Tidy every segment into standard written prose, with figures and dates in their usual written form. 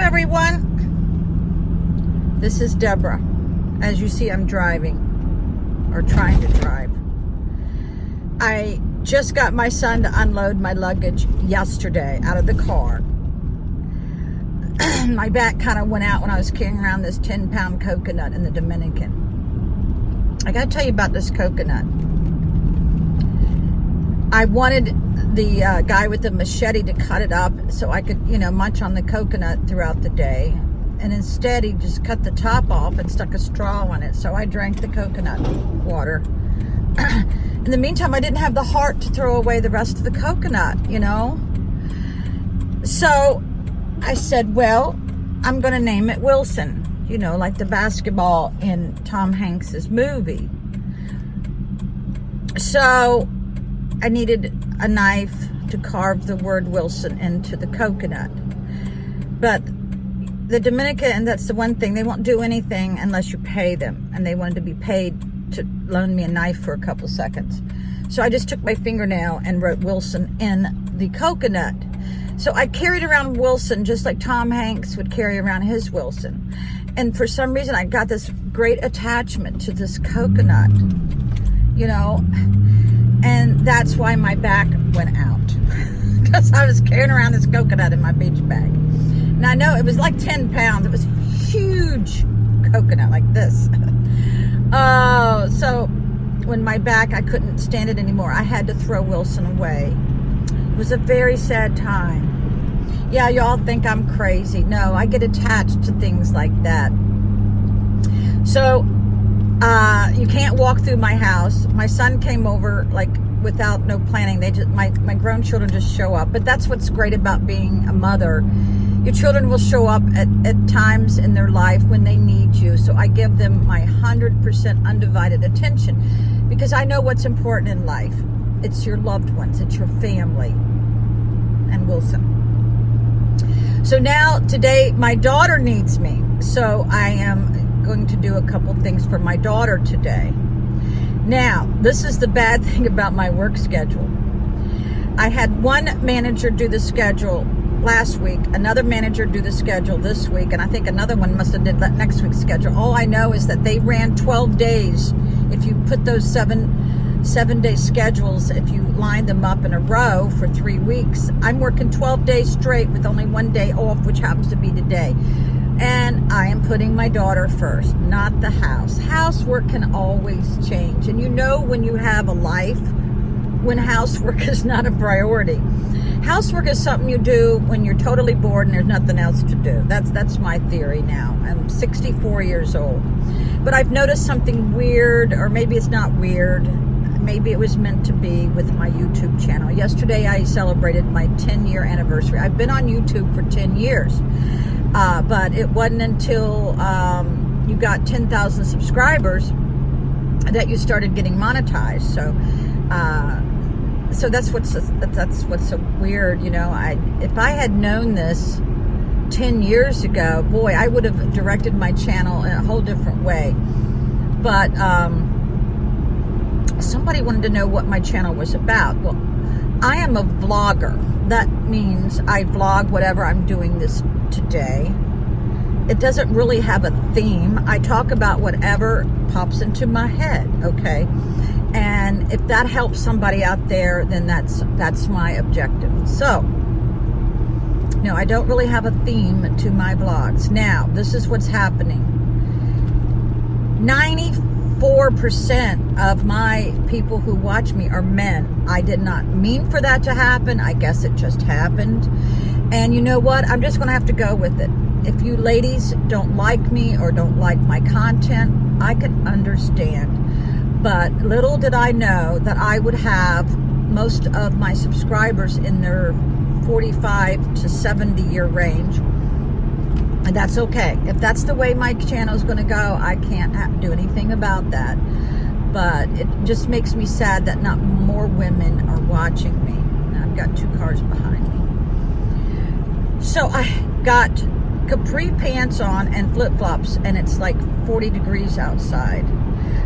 everyone. This is Deborah. As you see, I'm driving, or trying to drive. I just got my son to unload my luggage yesterday out of the car. My back kind of went out when I was carrying around this 10-pound coconut in the Dominican. I gotta tell you about this coconut. I wanted the guy with the machete to cut it up so I could, munch on the coconut throughout the day. And instead, he just cut the top off and stuck a straw on it. So I drank the coconut water. In the meantime, I didn't have the heart to throw away the rest of the coconut, So I said, well, I'm going to name it Wilson, like the basketball in Tom Hanks's movie. So I needed a knife to carve the word Wilson into the coconut. But the Dominican, that's the one thing, they won't do anything unless you pay them. And they wanted to be paid to loan me a knife for a couple seconds. So I just took my fingernail and wrote Wilson in the coconut. So I carried around Wilson just like Tom Hanks would carry around his Wilson. And for some reason, I got this great attachment to this coconut, and that's why my back went out. Because I was carrying around this coconut in my beach bag. And I know it was like 10 pounds. It was huge coconut like this. Oh, so when my back, I couldn't stand it anymore. I had to throw Wilson away. It was a very sad time. Yeah, y'all think I'm crazy. No, I get attached to things like that. So, you can't walk through my house. My son came over without no planning. My grown children just show up. But that's what's great about being a mother. Your children will show up at times in their life when they need you. So I give them my 100% undivided attention because I know what's important in life. It's your loved ones. It's your family. And Wilson. So now, today, my daughter needs me. So I am going to do a couple things for my daughter today. Now, this is the bad thing about my work schedule. I had one manager do the schedule last week, another manager do the schedule this week, and I think another one must have did that next week's schedule. All I know is that they ran 12 days. If you put those seven-day schedules, if you line them up in a row for 3 weeks, I'm working 12 days straight with only one day off, which happens to be today. And I am putting my daughter first, not the house. Housework can always change. And when you have a life, when housework is not a priority. Housework is something you do when you're totally bored and there's nothing else to do. That's my theory now. I'm 64 years old. But I've noticed something weird, or maybe it's not weird. Maybe it was meant to be with my YouTube channel. Yesterday I celebrated my 10-year anniversary. I've been on YouTube for 10 years. But it wasn't until you got 10,000 subscribers that you started getting monetized. So that's what's so weird, if I had known this 10 years ago, boy, I would have directed my channel in a whole different way. But somebody wanted to know what my channel was about. Well, I am a vlogger. That means I vlog whatever I'm doing this today. It doesn't really have a theme. I talk about whatever pops into my head, okay? And if that helps somebody out there, then that's my objective. So, no, I don't really have a theme to my vlogs. Now, this is what's happening. 94% of my people who watch me are men. I did not mean for that to happen. I guess it just happened. And you know what? I'm just going to have to go with it. If you ladies don't like me or don't like my content, I can understand. But little did I know that I would have most of my subscribers in their 45 to 70 year range. And that's okay. If that's the way my channel is going to go, I can't do anything about that. But it just makes me sad that not more women are watching me. And I've got 2 cars behind me. So I got capri pants on and flip-flops, and it's like 40 degrees outside.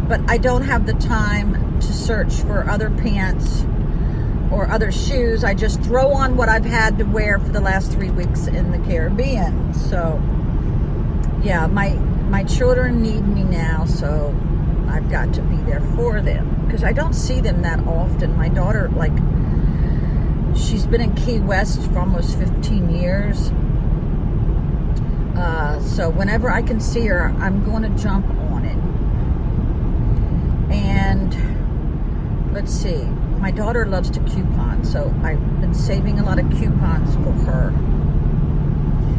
But I don't have the time to search for other pants or other shoes. I just throw on what I've had to wear for the last 3 weeks in the Caribbean. So yeah, my children need me now, so I've got to be there for them, because I don't see them that often. My daughter, like, she's been in Key West for almost 15 years. So whenever I can see her, I'm going to jump on it. And let's see, my daughter loves to coupon, so I've been saving a lot of coupons for her.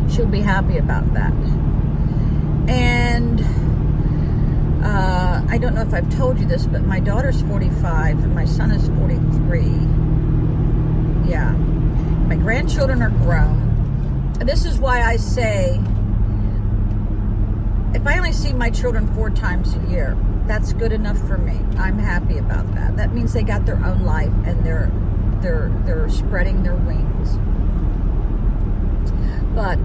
She'll be happy about that. And I don't know if I've told you this, but my daughter's 45 and my son is 43. Yeah. My grandchildren are grown. And this is why I say, if I only see my children 4 times a year, that's good enough for me. I'm happy about that. That means they got their own life and they're spreading their wings. But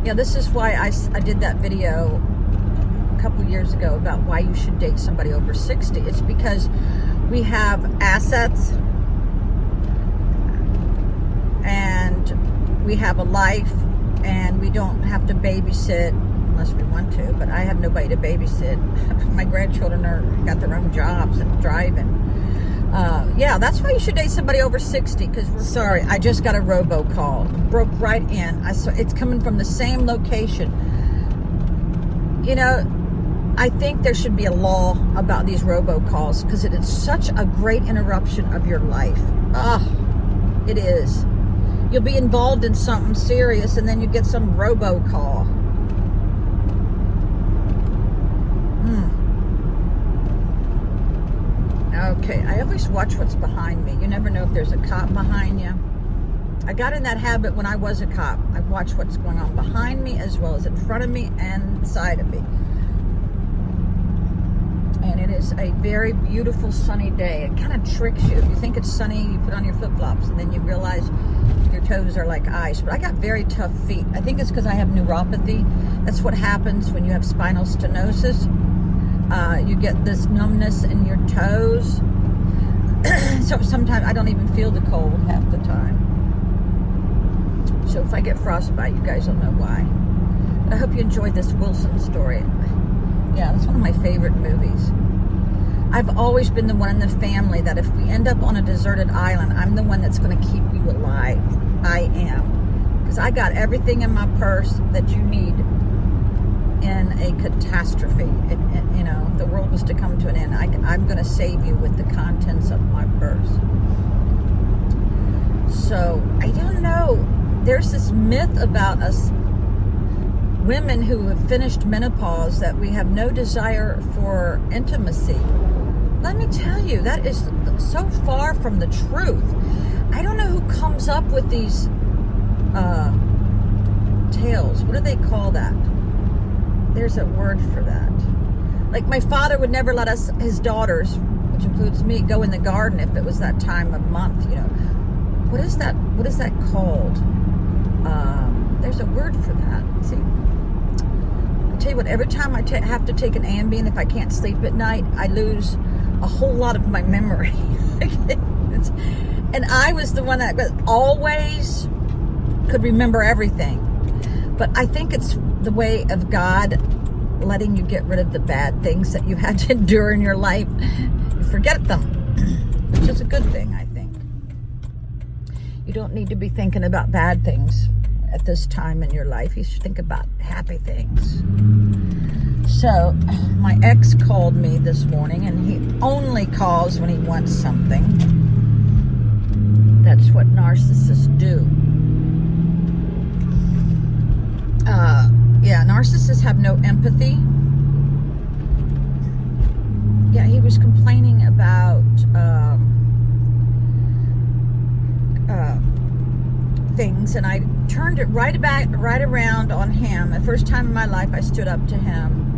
yeah, this is why I did that video a couple years ago about why you should date somebody over 60. It's because we have assets and we have a life, and we don't have to babysit unless we want to, but I have nobody to babysit. My grandchildren got their own jobs and driving. Yeah, that's why you should date somebody over 60, because sorry, I just got a robocall. Broke right in. I saw it's coming from the same location. You know, I think there should be a law about these robocalls, because it is such a great interruption of your life. It is. You'll be involved in something serious, and then you get some robocall. Okay, I always watch what's behind me. You never know if there's a cop behind you. I got in that habit when I was a cop. I watch what's going on behind me as well as in front of me and side of me. And it is a very beautiful sunny day. It kind of tricks you. If you think it's sunny, you put on your flip-flops, and then you realize your toes are like ice. But I got very tough feet. I think it's because I have neuropathy. That's what happens when you have spinal stenosis. You get this numbness in your toes. So sometimes I don't even feel the cold half the time. So if I get frostbite, you guys will know why. But I hope you enjoyed this Wilson story. Yeah, that's one of my favorite movies. I've always been the one in the family that if we end up on a deserted island, I'm the one that's going to keep you alive. I am. Because I got everything in my purse that you need in a catastrophe. You know, if the world was to come to an end, I'm going to save you with the contents of my purse. So, I don't know. There's this myth about us women who have finished menopause that we have no desire for intimacy. Let me tell you, that is so far from the truth. I don't know who comes up with these tales. What do they call that? There's a word for that. Like, my father would never let us, his daughters, which includes me, go in the garden if it was that time of month, you know. What is that called? There's a word for that. See, I'll tell you what, every time I have to take an Ambien, if I can't sleep at night, I lose a whole lot of my memory. And I was the one that always could remember everything. But I think it's the way of God letting you get rid of the bad things that you had to endure in your life. You forget them, which is a good thing, I think. You don't need to be thinking about bad things at this time in your life. You should think about happy things. So, my ex called me this morning, and he only calls when he wants something. That's what narcissists do. Yeah, narcissists have no empathy. Yeah, he was complaining about things, and I turned it right around on him. The first time in my life I stood up to him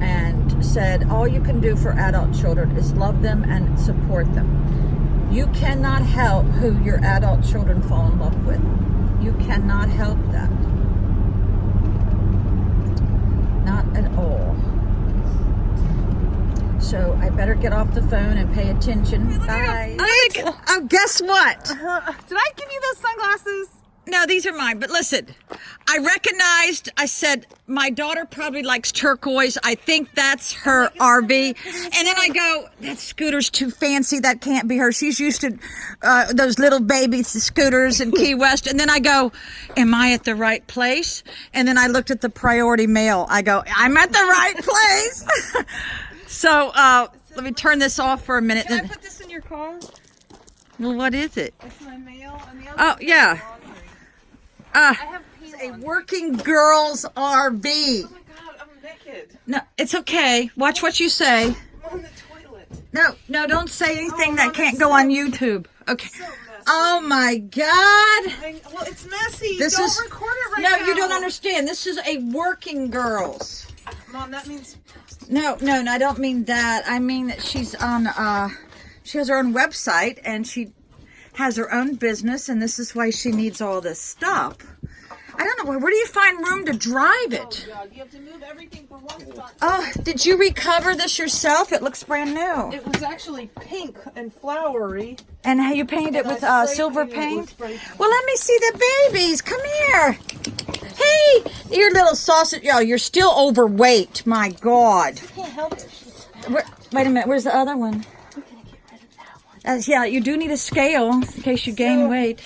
and said, all you can do for adult children is love them and support them. You cannot help who your adult children fall in love with. You cannot help that. Not at all. So I better get off the phone and pay attention. Bye. Oh, guess what? Did I give you those sunglasses? No, these are mine. But listen, I said, my daughter probably likes turquoise. I think that's her RV. And then I go, that scooter's too fancy. That can't be her. She's used to those little baby scooters in Key West. And then I go, am I at the right place? And then I looked at the priority mail. I go, I'm at the right place. So let me turn this off for a minute. Can I put this in your car? Well, what is it? It's my mail. And the Oh, yeah. I have A working girl's RV. Oh my God, I'm naked. No, it's okay. Watch what you say. I'm on the toilet. No, don't say anything that can't go on YouTube. Okay. So messy. Oh my God. Well, it's messy. This Don't is record it right now. No, you don't understand. This is a working girl's. Mom, that means No, I don't mean that. I mean that she's on. She has her own website and she has her own business, and this is why she needs all this stuff. I don't know, where do you find room to drive it? Oh God, you have to move everything from one spot. Oh, did you recover this yourself? It looks brand new. It was actually pink and flowery. And how you painted it with silver paint? Well, Well, let me see the babies. Come here. Hey, your little sausage. Oh, you're still overweight. My God. I can't help it. Wait a minute. Where's the other one? We're gonna get rid of that one. Yeah, you do need a scale in case you gain weight.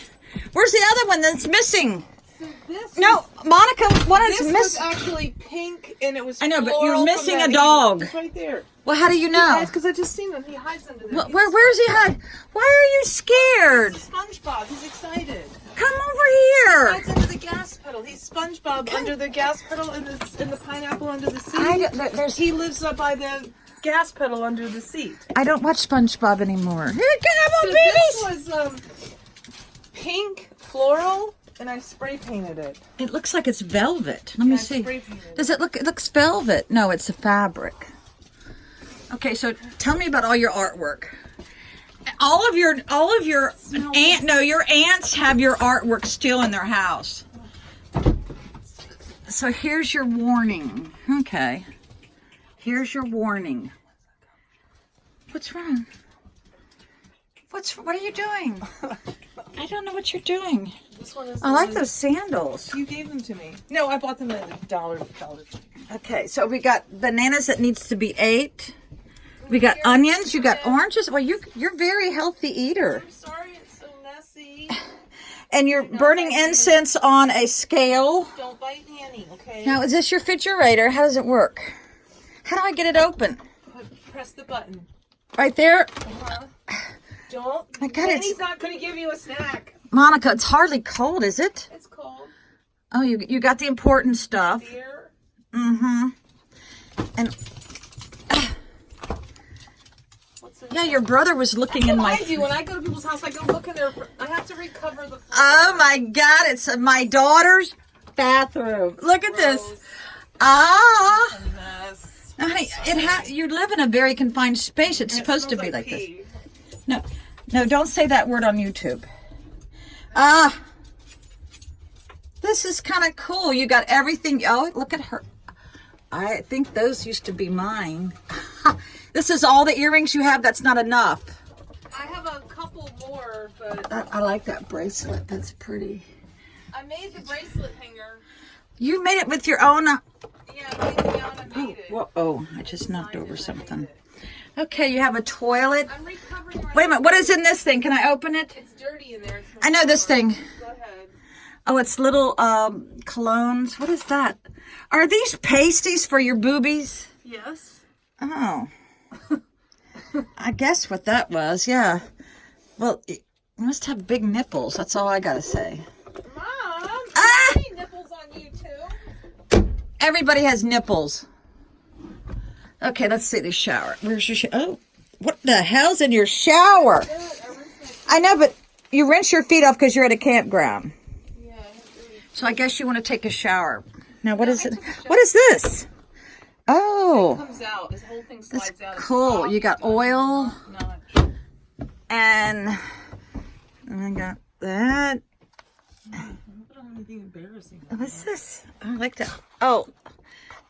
Where's the other one that's missing? So this No, Monica, one is this was missing. actually pink and it was I know, but floral you're from missing that a dog. It's right there. Well, how do you know? Because I just seen him. He hides under there. Where's he hide? Why are you scared? He's SpongeBob. He's excited. Come over here. Hides under the gas pedal. He's SpongeBob under the gas pedal and the pineapple under the seat. He lives up by the gas pedal under the seat. I don't watch SpongeBob anymore. Here, come on, So babies. this was pink floral, and I spray painted it. It looks like it's velvet. Let me I see. spray painted Does it look? It looks velvet. No, it's a fabric. Okay, so tell me about all your artwork. All of your your aunts have your artwork still in their house. So here's your warning. Okay. Here's your warning. What's wrong? What are you doing? I don't know what you're doing. This one is I like those sandals. You gave them to me. No, I bought them at $1. Okay, so we got bananas that needs to be ate. We got onions. You got oranges. Well, you're very healthy eater. I'm sorry it's so messy. And you're burning incense on a scale. Don't bite Nanny, okay? Now, is this your refrigerator? How does it work? How do I get it open? Press the button. Right there. Don't. My God, Nanny's not going to give you a snack. Monica, it's hardly cold, is it? It's cold. Oh, you got the important stuff. Beer. Mm-hmm. And yeah, your brother was looking in my. I do. When I go to people's house, I go look in there. I have to recover the. Oh my God! It's my daughter's bathroom. Look at this. Gross. Ah. Mess. Honey, you live in a very confined space. It's supposed to be like this. No, don't say that word on YouTube. This is kind of cool. You got everything. Oh, look at her. I think those used to be mine. This is all the earrings you have. That's not enough. I have a couple more, but I like that bracelet. That's pretty. I made the bracelet hanger. You made it with your own. Yeah, I made it. Whoa, I just knocked over something. Okay, you have a toilet. I'm recovering right Wait a minute, what is in this thing? Can I open it? It's dirty in there. I know this thing. Go ahead. Oh, it's little colognes. What is that? Are these pasties for your boobies? Yes. Oh. I guess what that was, yeah. Well, you must have big nipples. That's all I gotta say. Mom, I see nipples on YouTube. Everybody has nipples. Okay, let's see the shower. Where's your shower? Oh, what the hell's in your shower? I know, but you rinse your feet off because you're at a campground. Yeah. So I guess you want to take a shower. Now, what is it? What is this? Oh. It comes out. This whole thing slides That's out. cool. You got oil. Not. And I got that. I don't have anything embarrassing. What's this? I like that. Oh,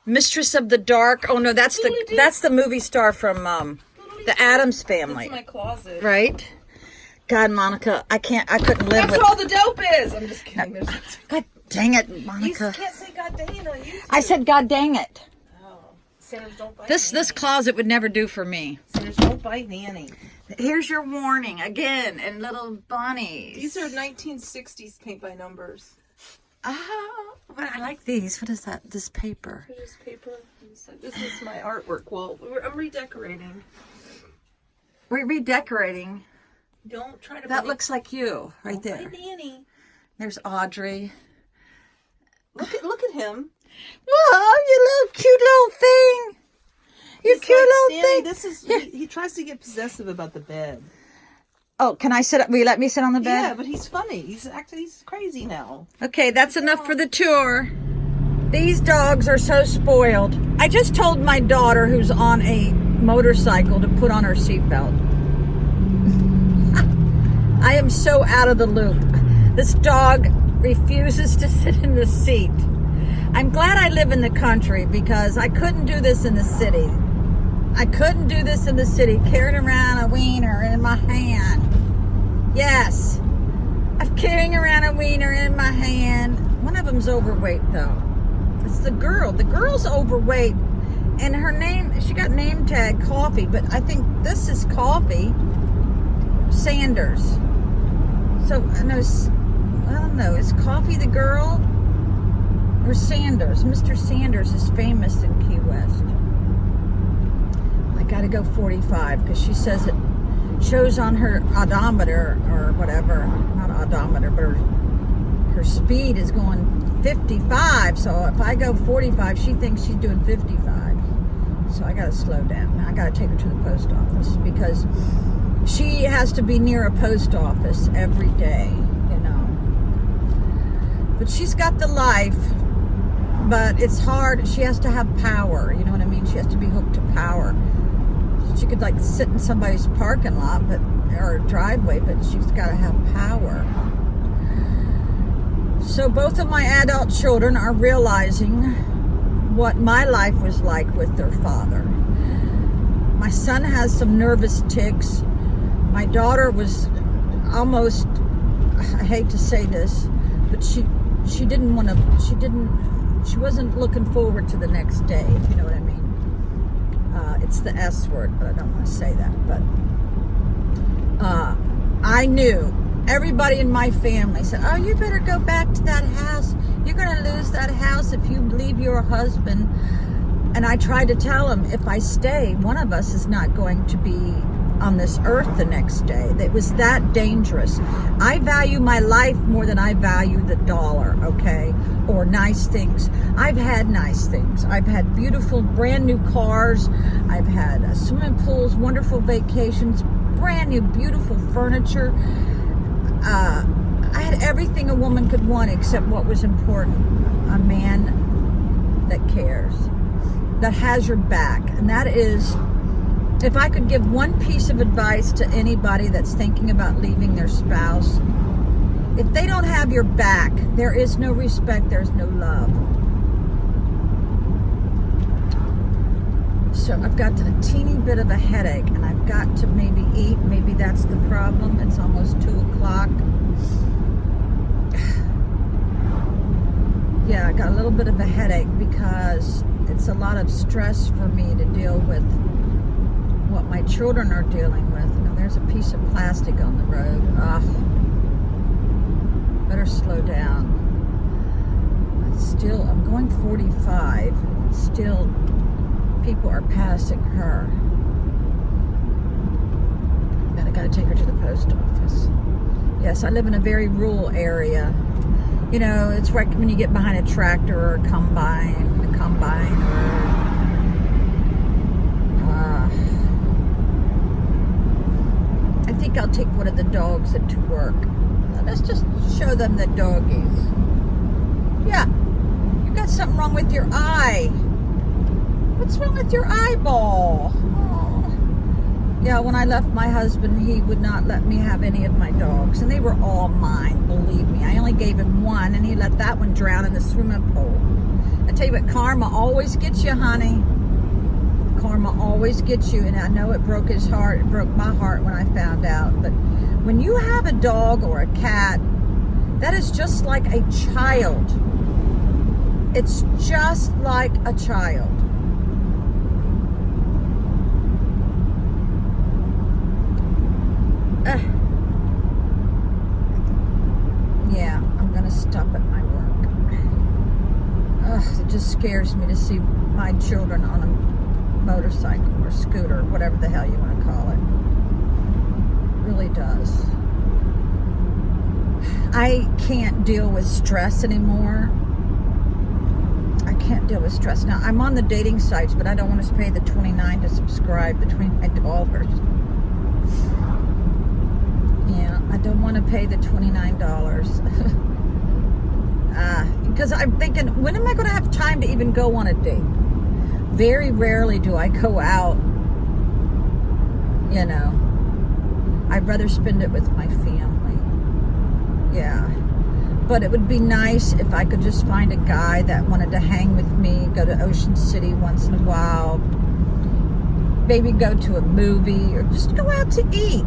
Mistress of the Dark. Oh no, that's the movie star from The Addams Family. That's my closet. Right? God, Monica, I couldn't live That's with... what all the dope is. I'm just kidding. There's... God dang it, You Monica. can't say God dang it on YouTube. I said, God dang it. Oh. Sinners don't bite This closet would never do for me. Sinners don't bite Nanny. Here's your warning again, and little bunnies. These are 1960s paint by numbers. Oh, but I like these. What is that? This paper. Here's paper. This is my artwork. Well, I'm redecorating. We're redecorating. Don't try to. That looks like you right don't there. bite Nanny. There's Audrey. Look at him. Whoa, you little cute little thing. You He's cute like little standing, thing. This is he tries to get possessive about the bed. Oh, can I sit up? Will you let me sit on the bed? Yeah, but he's funny. He's crazy now. Okay, that's enough for the tour. These dogs are so spoiled. I just told my daughter, who's on a motorcycle, to put on her seatbelt. I am so out of the loop. This dog refuses to sit in the seat. I'm glad I live in the country because I couldn't do this in the city. I couldn't do this in the city, carrying around a wiener in my hand. Yes, I'm carrying around a wiener in my hand. One of them's overweight, though. It's the girl. The girl's overweight, and her name, she got name tag Coffee, but I think this is Coffee Sanders. So, I don't know, is Coffee the girl or Sanders? Mr. Sanders is famous in Key West. I gotta go 45 because she says it shows on her odometer or whatever, not odometer, but her speed is going 55. So if I go 45, she thinks she's doing 55. So I gotta slow down. I gotta take her to the post office because she has to be near a post office every day, you know. But she's got the life, but it's hard. She has to have power, you know what I mean? She has to be hooked to power. She could like sit in somebody's parking lot, or driveway, but she's got to have power. So both of my adult children are realizing what my life was like with their father. My son has some nervous tics. My daughter was almost, I hate to say this, but she wasn't looking forward to the next day, if you know what I mean. It's the S word, but I don't want to say that. But I knew, everybody in my family said, oh, you better go back to that house. You're going to lose that house if you leave your husband. And I tried to tell him, if I stay, one of us is not going to be on this earth the next day. It was that dangerous. I value my life more than I value the dollar, okay? Or nice things. I've had nice things. I've had beautiful brand new cars. I've had swimming pools, wonderful vacations, brand new beautiful furniture. I had everything a woman could want except what was important. A man that cares, that has your back. And that is, if I could give one piece of advice to anybody that's thinking about leaving their spouse, if they don't have your back, there is no respect, there's no love. So I've got a teeny bit of a headache, and I've got to maybe eat. Maybe that's the problem. It's almost 2 o'clock. Yeah, I got a little bit of a headache because it's a lot of stress for me to deal with what my children are dealing with. Now, there's a piece of plastic on the road. Better slow down. Still, I'm going 45. Still, people are passing her. Then I gotta take her to the post office. Yes, I live in a very rural area. You know, it's like when you get behind a tractor or a combine, I think I'll take one of the dogs into work. Let's just show them the doggies. Yeah, you got something wrong with your eye. What's wrong with your eyeball? Oh. Yeah, when I left my husband, he would not let me have any of my dogs. And they were all mine, believe me. I only gave him one, and he let that one drown in the swimming pool. I tell you what, karma always gets you, honey. karma always gets you, and I know it broke his heart. It broke my heart when I found out. But when you have a dog or a cat, that is just like a child. It's just like a child. Yeah, I'm gonna stop at my work. It just scares me to see my children on a motorcycle or scooter, whatever the hell you want to call it. It really does. I can't deal with stress anymore. I can't deal with stress. Now, I'm on the dating sites, but I don't want to pay the $29 to subscribe, the $29. Yeah, I don't want to pay the $29. Because I'm thinking, when am I going to have time to even go on a date? Very rarely do I go out, you know. I'd rather spend it with my family. Yeah. But it would be nice if I could just find a guy that wanted to hang with me, go to Ocean City once in a while, maybe go to a movie, or just go out to eat,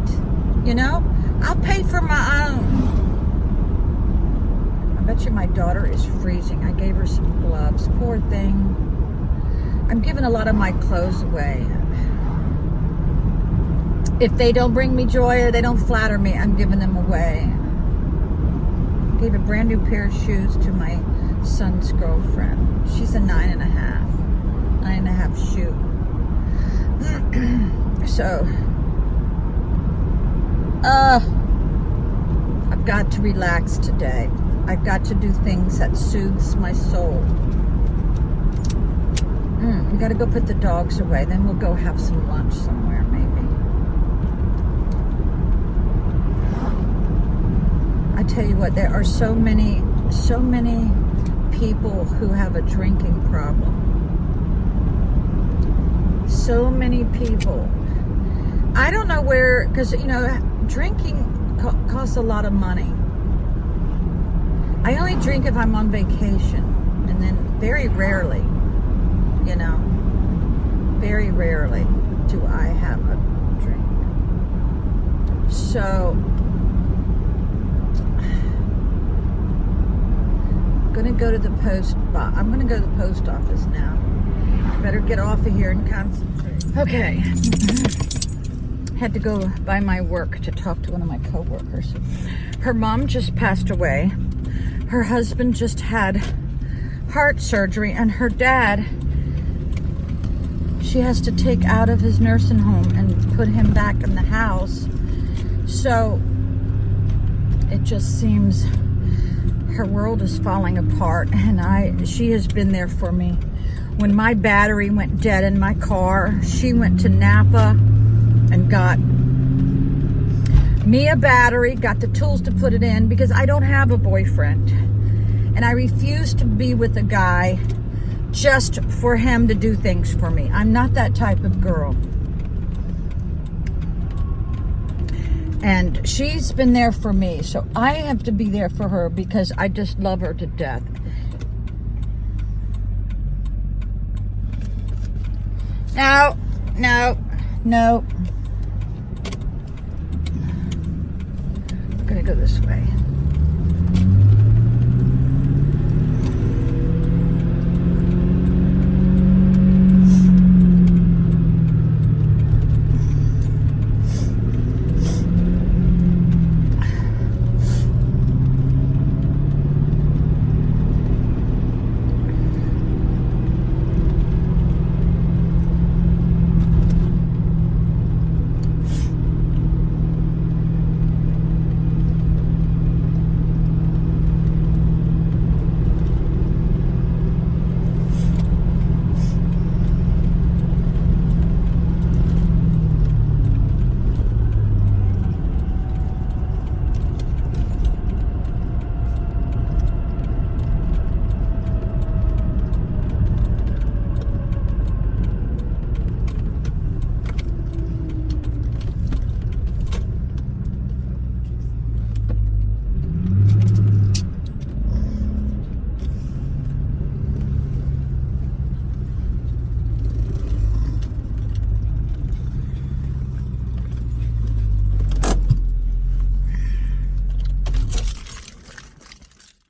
you know. I'll pay for my own. I bet you my daughter is freezing. I gave her some gloves. Poor thing. I'm giving a lot of my clothes away. If they don't bring me joy or they don't flatter me, I'm giving them away. I gave a brand new pair of shoes to my son's girlfriend. She's a 9.5 shoe. So, I've got to relax today. I've got to do things that soothes my soul. We got to go put the dogs away. Then we'll go have some lunch somewhere, maybe. I tell you what, there are so many people who have a drinking problem. So many people. I don't know where, because, you know, drinking costs a lot of money. I only drink if I'm on vacation, and then very rarely, you know, very rarely do I have a drink. So, I'm gonna go to the I'm gonna go to the post office now. I better get off of here and concentrate. Okay. Had to go by my work to talk to one of my coworkers. Her mom just passed away. Her husband just had heart surgery, and her dad, she has to take out of his nursing home and put him back in the house. So it just seems her world is falling apart, and she has been there for me. When my battery went dead in my car, she went to Napa and got me a battery, got the tools to put it in, because I don't have a boyfriend. And I refuse to be with a guy just for him to do things for me. I'm not that type of girl. And she's been there for me, so I have to be there for her because I just love her to death. No. I'm gonna go this way.